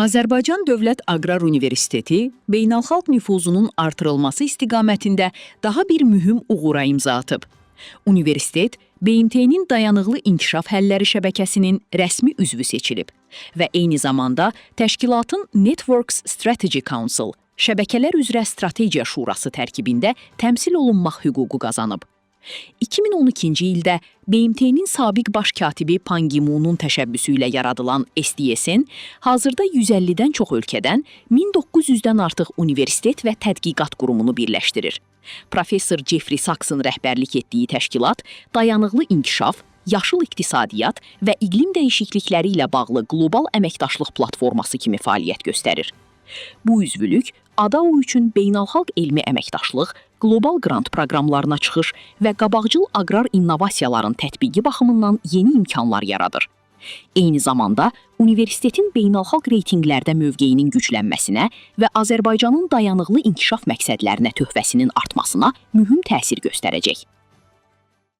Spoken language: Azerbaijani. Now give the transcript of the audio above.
Azərbaycan Dövlət Aqrar Universiteti beynəlxalq nüfuzunun artırılması istiqamətində daha bir mühüm uğura imza atıb. Universitet, BMT-nin Dayanıqlı İnkişaf Həlləri şəbəkəsinin rəsmi üzvü seçilib və eyni zamanda təşkilatın Networks Strategy Council, Şəbəkələr üzrə Strategiya Şurası tərkibində təmsil olunmaq hüququ qazanıb. 2012-ci ildə BMT-nin sabiq baş katibi Pan Ki-moonun təşəbbüsü ilə yaradılan SDSN hazırda 150-dən çox ölkədən 1900-dən artıq universitet və tədqiqat qurumunu birləşdirir. Professor Jeffrey Saksın rəhbərlik etdiyi təşkilat dayanıqlı inkişaf, yaşıl iqtisadiyyat və iqlim dəyişiklikləri ilə bağlı qlobal əməkdaşlıq platforması kimi fəaliyyət göstərir. Bu üzvlük ADAO üçün beynəlxalq elmi əməkdaşlıq, qlobal qrant proqramlarına çıxış və qabaqcıl aqrar innovasiyaların tətbiqi baxımından yeni imkanlar yaradır. Eyni zamanda, universitetin beynəlxalq reytinqlərdə mövqeyinin güclənməsinə və Azərbaycanın dayanıqlı inkişaf məqsədlərinə töhfəsinin artmasına mühüm təsir göstərəcək.